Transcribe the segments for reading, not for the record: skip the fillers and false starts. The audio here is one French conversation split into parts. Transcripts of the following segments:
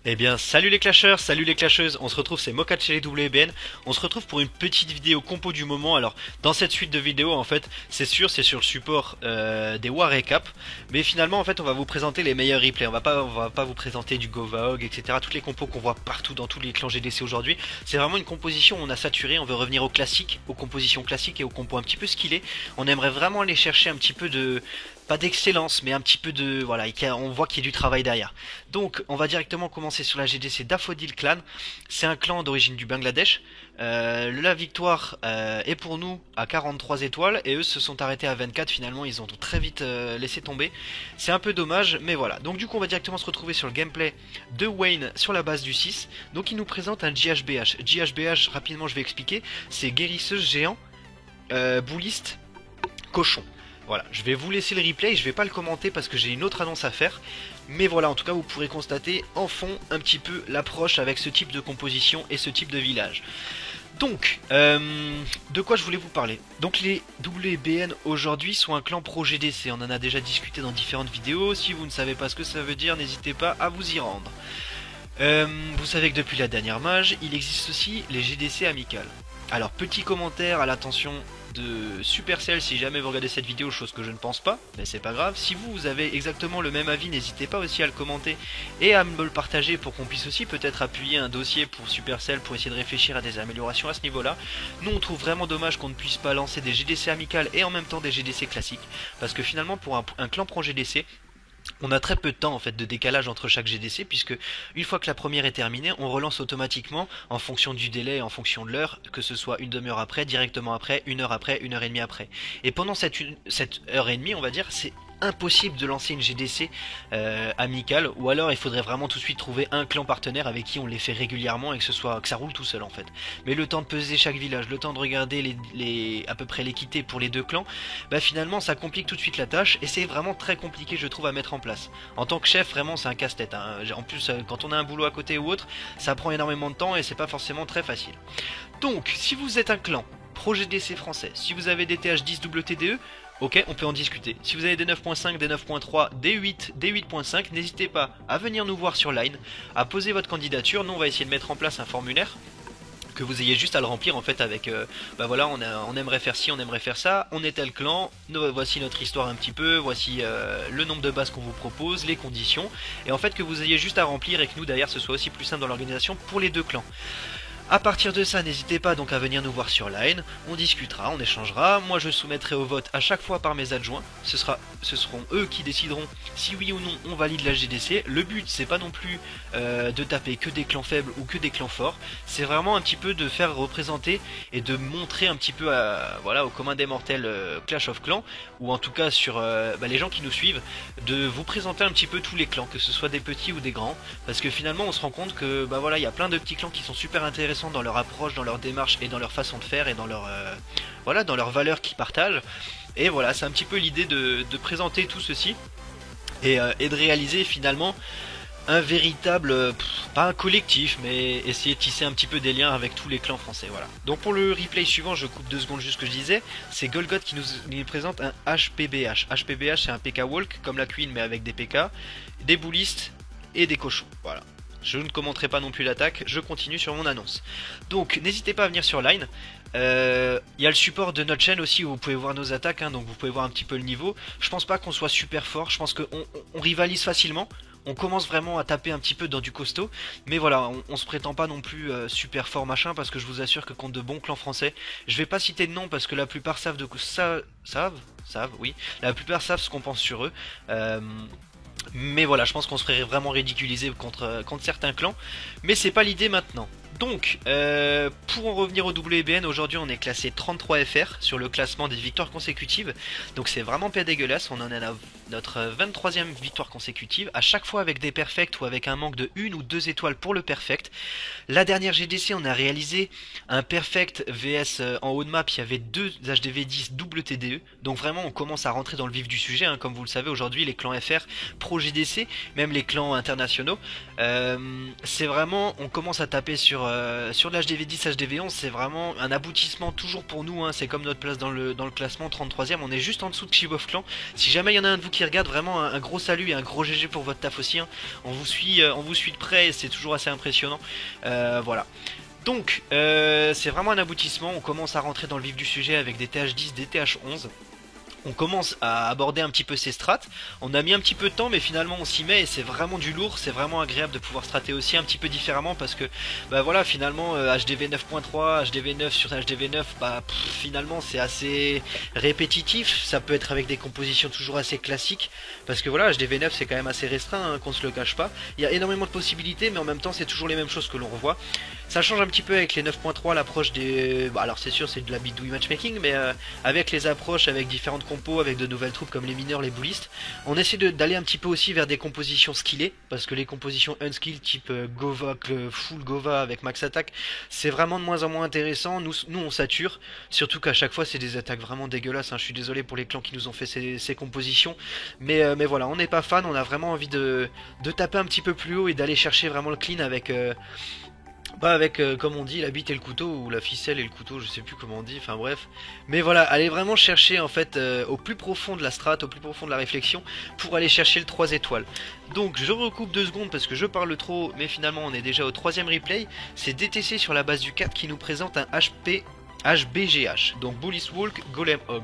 Eh bien, salut les clasheurs, salut les clasheuses, on se retrouve, c'est Mocha de chez les WBN, on se retrouve pour une petite vidéo compo du moment. Alors, dans cette suite de vidéos, en fait, c'est sûr, c'est sur le support des War Recap, mais finalement, en fait, on va vous présenter les meilleurs replays, on va pas vous présenter du Govahog, etc., toutes les compos qu'on voit partout dans tous les clans GDC aujourd'hui. C'est vraiment une composition où on a saturé, on veut revenir aux classiques, aux compositions classiques et aux compos un petit peu skillés. On aimerait vraiment aller chercher un petit peu de... pas d'excellence, mais un petit peu de... Voilà, on voit qu'il y a du travail derrière. Donc, on va directement commencer sur la GDC d'Aphrodite Clan. C'est un clan d'origine du Bangladesh. La victoire est pour nous à 43 étoiles et eux se sont arrêtés à 24. Finalement, ils ont très vite laissé tomber. C'est un peu dommage, mais voilà. Donc, du coup, on va directement se retrouver sur le gameplay de Wayne sur la base du 6. Donc, il nous présente un JHBH. JHBH, rapidement, je vais expliquer. C'est guérisseuse géant, bouliste, cochon. Voilà, je vais vous laisser le replay, je vais pas le commenter parce que j'ai une autre annonce à faire. Mais voilà, en tout cas, vous pourrez constater en fond un petit peu l'approche avec ce type de composition et ce type de village. Donc, de quoi je voulais vous parler. Donc les WBN aujourd'hui sont un clan pro GDC, on en a déjà discuté dans différentes vidéos. Si vous ne savez pas ce que ça veut dire, n'hésitez pas à vous y rendre. Vous savez que depuis la dernière mage, il existe aussi les GDC amicales. Alors, petit commentaire à l'attention de Supercell si jamais vous regardez cette vidéo, chose que je ne pense pas, mais c'est pas grave. Si vous avez exactement le même avis, n'hésitez pas aussi à le commenter et à me le partager pour qu'on puisse aussi peut-être appuyer un dossier pour Supercell pour essayer de réfléchir à des améliorations à ce niveau-là. Nous, on trouve vraiment dommage qu'on ne puisse pas lancer des GDC amicales et en même temps des GDC classiques, parce que finalement, pour un clan pro GDC, on a très peu de temps en fait de décalage entre chaque GDC, puisque une fois que la première est terminée, on relance automatiquement en fonction du délai, en fonction de l'heure, que ce soit une demi-heure après, directement après, une heure après, une heure et demie après. Et pendant cette heure et demie, on va dire, c'est impossible de lancer une GDC amicale, ou alors il faudrait vraiment tout de suite trouver un clan partenaire avec qui on les fait régulièrement et que ça roule tout seul en fait. Mais le temps de peser chaque village, le temps de regarder à peu près l'équité pour les deux clans, bah finalement ça complique tout de suite la tâche et c'est vraiment très compliqué je trouve à mettre en place. En tant que chef, vraiment c'est un casse-tête, hein. En plus quand on a un boulot à côté ou autre, ça prend énormément de temps et c'est pas forcément très facile. Donc si vous êtes un clan pro GDC français, si vous avez des TH10 WTDE, ok, on peut en discuter. Si vous avez des 9.5, des 9.3, des 8, des 8.5, n'hésitez pas à venir nous voir sur Line, à poser votre candidature. Nous on va essayer de mettre en place un formulaire que vous ayez juste à le remplir en fait avec bah voilà, on aimerait faire ci, on aimerait faire ça, on est tel clan, voici notre histoire un petit peu, voici le nombre de bases qu'on vous propose, les conditions, et en fait que vous ayez juste à remplir et que nous derrière ce soit aussi plus simple dans l'organisation pour les deux clans. A partir de ça, n'hésitez pas donc à venir nous voir sur Line, on discutera, on échangera, moi je soumettrai au vote à chaque fois par mes adjoints, ce seront eux qui décideront si oui ou non on valide la GDC. Le but c'est pas non plus de taper que des clans faibles ou que des clans forts, c'est vraiment un petit peu de faire représenter et de montrer un petit peu voilà, au commun des mortels Clash of Clans, ou en tout cas sur les gens qui nous suivent, de vous présenter un petit peu tous les clans, que ce soit des petits ou des grands, parce que finalement on se rend compte que bah voilà, il y a plein de petits clans qui sont super intéressants dans leur approche, dans leur démarche et dans leur façon de faire et dans leur voilà, dans leurs valeurs qu'ils partagent. Et voilà, c'est un petit peu l'idée de présenter tout ceci et de réaliser finalement un véritable, pas un collectif, mais essayer de tisser un petit peu des liens avec tous les clans français. Voilà. Donc pour le replay suivant, je coupe 2 secondes juste ce que je disais, c'est Golgoth qui nous présente un HPBH. HPBH c'est un PK Walk comme la Queen mais avec des PK, des boulistes et des cochons. Voilà. Je ne commenterai pas non plus l'attaque, je continue sur mon annonce. Donc n'hésitez pas à venir sur Line. Il y a le support de notre chaîne aussi où vous pouvez voir nos attaques, hein, donc vous pouvez voir un petit peu le niveau. Je pense pas qu'on soit super fort, je pense qu'on rivalise facilement. On commence vraiment à taper un petit peu dans du costaud, mais voilà, on se prétend pas non plus super fort machin, parce que je vous assure que contre de bons clans français, je vais pas citer de nom parce que la plupart savent oui, la plupart savent ce qu'on pense sur eux. Mais voilà, je pense qu'on se ferait vraiment ridiculiser contre certains clans. Mais c'est pas l'idée maintenant. Donc, pour en revenir au WBN, aujourd'hui on est classé 33 FR sur le classement des victoires consécutives. Donc c'est vraiment pas dégueulasse, on en est à notre 23e victoire consécutive, à chaque fois avec des perfects ou avec un manque de 1 ou 2 étoiles pour le perfect. La dernière GDC on a réalisé un perfect VS en haut de map, il y avait 2 HDV10 double TDE. Donc vraiment on commence à rentrer dans le vif du sujet, hein. Comme vous le savez aujourd'hui les clans FR pro GDC, même les clans internationaux, c'est vraiment, on commence à taper sur sur l'HDV10, HDV11, c'est vraiment un aboutissement toujours pour nous, hein. C'est comme notre place dans le classement, 33ème, on est juste en dessous de Chief of Clan. Si jamais il y en a un de vous qui regarde, vraiment un gros salut et un gros GG pour votre taf aussi, hein. On vous suit de près et c'est toujours assez impressionnant. Voilà. Donc, c'est vraiment un aboutissement, on commence à rentrer dans le vif du sujet avec des TH10, des TH11. On commence à aborder un petit peu ces strats. On a mis un petit peu de temps, mais finalement on s'y met et c'est vraiment du lourd. C'est vraiment agréable de pouvoir strater aussi un petit peu différemment parce que, bah voilà, finalement HDV 9.3, HDV 9 sur HDV 9, bah finalement c'est assez répétitif. Ça peut être avec des compositions toujours assez classiques parce que voilà, HDV 9 c'est quand même assez restreint, hein, qu'on se le cache pas. Il y a énormément de possibilités, mais en même temps c'est toujours les mêmes choses que l'on revoit. Ça change un petit peu avec les 9.3, l'approche des... Bah, alors c'est sûr c'est de la bidouille matchmaking, mais avec les approches, avec différentes compos, avec de nouvelles troupes comme les mineurs, les bullistes, on essaie d'aller un petit peu aussi vers des compositions skillées, parce que les compositions unskill type Gova, full Gova avec max attack, c'est vraiment de moins en moins intéressant. Nous on sature, surtout qu'à chaque fois c'est des attaques vraiment dégueulasses, hein. Je suis désolé pour les clans qui nous ont fait ces compositions, mais voilà, on n'est pas fan, on a vraiment envie de taper un petit peu plus haut et d'aller chercher vraiment le clean avec... Pas avec, comme on dit, la bite et le couteau, ou la ficelle et le couteau, je sais plus comment on dit, enfin bref. Mais voilà, allez vraiment chercher en fait au plus profond de la strat, au plus profond de la réflexion, pour aller chercher le 3 étoiles. Donc je recoupe 2 secondes parce que je parle trop, mais finalement on est déjà au 3ème replay. C'est DTC sur la base du 4 qui nous présente un HBGH, donc Bullies Walk Golem Hog.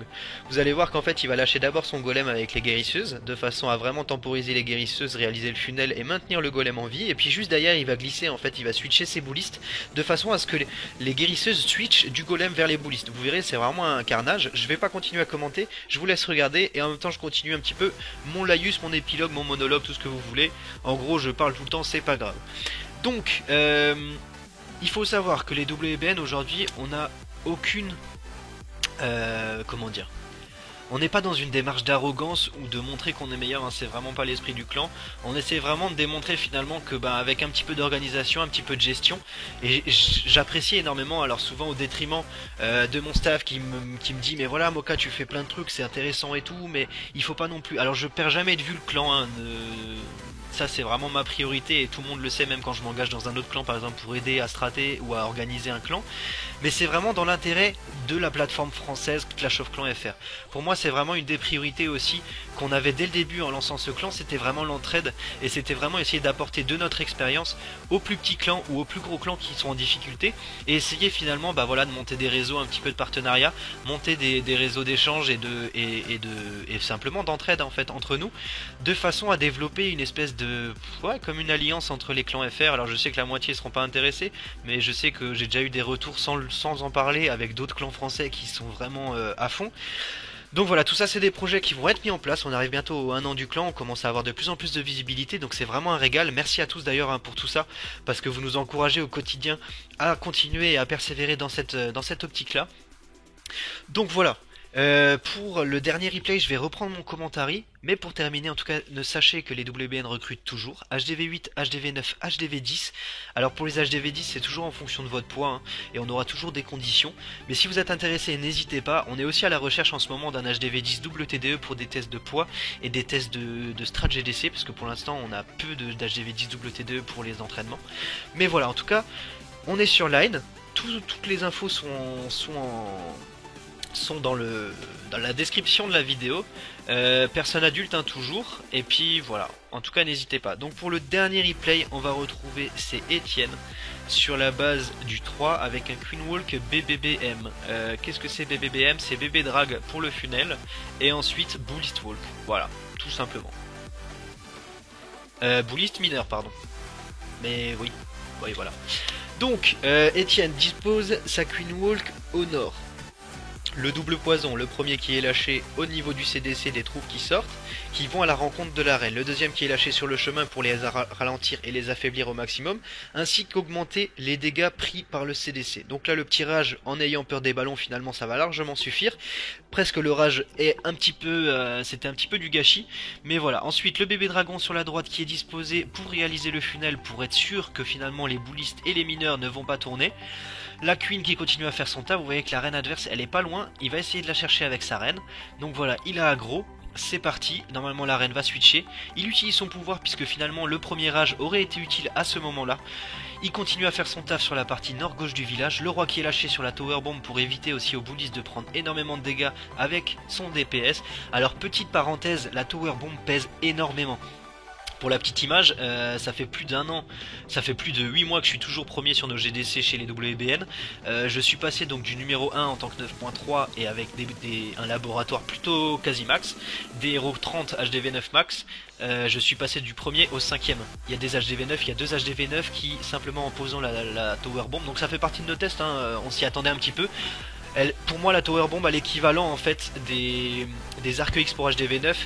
Vous allez voir qu'en fait il va lâcher d'abord son golem avec les guérisseuses, de façon à vraiment temporiser les guérisseuses, réaliser le funnel et maintenir le golem en vie. Et puis juste derrière il va glisser, en fait il va switcher ses bullistes, de façon à ce que les guérisseuses switchent du golem vers les bullistes. Vous verrez, c'est vraiment un carnage. Je vais pas continuer à commenter, je vous laisse regarder et en même temps je continue un petit peu mon laïus, mon épilogue, mon monologue, tout ce que vous voulez. En gros je parle tout le temps, c'est pas grave. Donc il faut savoir que les WBN aujourd'hui on a aucune... comment dire, on n'est pas dans une démarche d'arrogance ou de montrer qu'on est meilleur, hein, c'est vraiment pas l'esprit du clan. On essaie vraiment de démontrer finalement que avec un petit peu d'organisation, un petit peu de gestion, et j'apprécie énormément, alors souvent au détriment de mon staff qui me dit mais voilà Moka tu fais plein de trucs, c'est intéressant et tout, mais il faut pas non plus... Alors je perds jamais de vue le clan, hein, ça c'est vraiment ma priorité et tout le monde le sait, même quand je m'engage dans un autre clan par exemple pour aider à strater ou à organiser un clan. Mais c'est vraiment dans l'intérêt de la plateforme française Clash of Clans FR. Pour moi c'est vraiment une des priorités aussi qu'on avait dès le début en lançant ce clan, c'était vraiment l'entraide et c'était vraiment essayer d'apporter de notre expérience aux plus petits clans ou aux plus gros clans qui sont en difficulté et essayer finalement voilà, de monter des réseaux un petit peu de partenariat, monter des réseaux d'échange et simplement d'entraide en fait entre nous, de façon à développer une espèce de... ouais, comme une alliance entre les clans FR. Alors je sais que la moitié seront pas intéressés, mais je sais que j'ai déjà eu des retours sans en parler avec d'autres clans français qui sont vraiment à fond. Donc voilà, tout ça c'est des projets qui vont être mis en place, on arrive bientôt au 1 an du clan, on commence à avoir de plus en plus de visibilité, donc c'est vraiment un régal. Merci à tous d'ailleurs, hein, pour tout ça, parce que vous nous encouragez au quotidien à continuer et à persévérer dans cette optique là. Donc voilà. Pour le dernier replay, je vais reprendre mon commentaire, mais pour terminer, en tout cas, ne sachez que les WBN recrutent toujours HDV8, HDV9, HDV10. Alors pour les HDV10, c'est toujours en fonction de votre poids, hein, et on aura toujours des conditions. Mais si vous êtes intéressé, n'hésitez pas. On est aussi à la recherche en ce moment d'un HDV10 WTDE pour des tests de poids et des tests de strat GDC, parce que pour l'instant, on a peu d'HDV10 WTDE pour les entraînements. Mais voilà, en tout cas, on est sur Line. Toutes les infos sont dans la description de la vidéo, personne adulte, hein, toujours, et puis voilà, en tout cas n'hésitez pas. Donc pour le dernier replay, on va retrouver c'est Etienne sur la base du 3 avec un Queen Walk BBBM. Qu'est-ce que c'est BBBM? C'est BB Drag pour le funnel et ensuite Bullist Walk, voilà, tout simplement. Bullist mineur, pardon, mais oui, voilà. Donc Etienne dispose sa Queen Walk au nord. Le double poison, le premier qui est lâché au niveau du CDC des troupes qui sortent, qui vont à la rencontre de l'arène. Le deuxième qui est lâché sur le chemin pour les ralentir et les affaiblir au maximum, ainsi qu'augmenter les dégâts pris par le CDC. Donc là le petit rage, en ayant peur des ballons, finalement ça va largement suffire. Presque le rage est un petit peu, c'était un petit peu du gâchis, mais voilà. Ensuite le bébé dragon sur la droite qui est disposé pour réaliser le funnel, pour être sûr que finalement les bullistes et les mineurs ne vont pas tourner. La queen qui continue à faire son tas, vous voyez que la reine adverse elle est pas loin, il va essayer de la chercher avec sa reine. Donc voilà, il a aggro, c'est parti, normalement la reine va switcher. Il utilise son pouvoir puisque finalement le premier rage aurait été utile à ce moment là. Il continue à faire son taf sur la partie nord-gauche du village, le roi qui est lâché sur la tower bomb pour éviter aussi aux bullies de prendre énormément de dégâts avec son DPS. Alors petite parenthèse, la tower bomb pèse énormément. Pour la petite image, ça fait plus d'un an, ça fait plus de 8 mois que je suis toujours premier sur nos GDC chez les WBN. Je suis passé donc du numéro 1 en tant que 9.3 et avec un laboratoire plutôt quasi max, des héros 30 HDV9 max. Je suis passé du premier au cinquième. Il y a des HDV9, il y a deux HDV9 qui simplement en posant la tower bomb. Donc ça fait partie de nos tests, hein, on s'y attendait un petit peu. Pour moi la tower bomb a l'équivalent en fait des Arc X pour HDV9,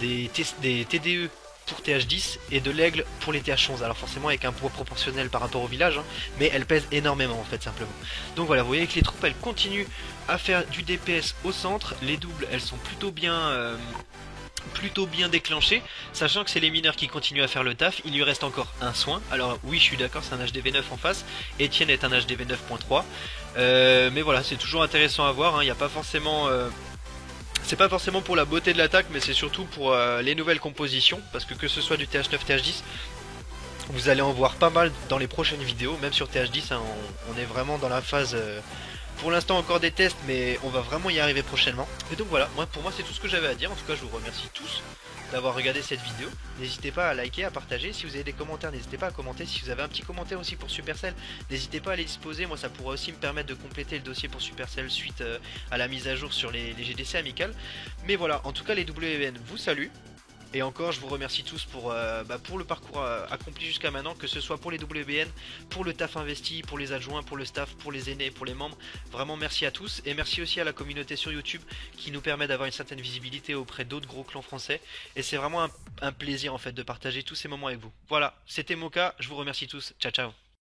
des TDE pour TH10 et de l'aigle pour les TH11. Alors forcément avec un poids proportionnel par rapport au village, hein, mais elle pèse énormément en fait simplement. Donc voilà, vous voyez que les troupes elles continuent à faire du DPS au centre, les doubles elles sont plutôt bien déclenchées, sachant que c'est les mineurs qui continuent à faire le taf. Il lui reste encore un soin. Alors oui, je suis d'accord, c'est un HDV9 en face. Etienne est un HDV 9.3. Mais voilà, c'est toujours intéressant à voir. Il n'y a pas forcément c'est pas forcément pour la beauté de l'attaque, mais c'est surtout pour les nouvelles compositions, parce que ce soit du TH9, TH10, vous allez en voir pas mal dans les prochaines vidéos, même sur TH10, hein, on est vraiment dans la phase, pour l'instant encore des tests, mais on va vraiment y arriver prochainement. Et donc voilà, pour moi c'est tout ce que j'avais à dire. En tout cas je vous remercie tous d'avoir regardé cette vidéo. N'hésitez pas à liker, à partager. Si vous avez des commentaires, n'hésitez pas à commenter. Si vous avez un petit commentaire aussi pour Supercell, n'hésitez pas à les disposer. Moi ça pourrait aussi me permettre de compléter le dossier pour Supercell suite à la mise à jour sur les GDC amicales. Mais voilà, en tout cas les WBN vous saluent. Et encore, je vous remercie tous pour le parcours accompli jusqu'à maintenant, que ce soit pour les WBN, pour le taf investi, pour les adjoints, pour le staff, pour les aînés, pour les membres. Vraiment merci à tous, et merci aussi à la communauté sur YouTube qui nous permet d'avoir une certaine visibilité auprès d'autres gros clans français. Et c'est vraiment un plaisir en fait de partager tous ces moments avec vous. Voilà, c'était Moka, je vous remercie tous, ciao ciao.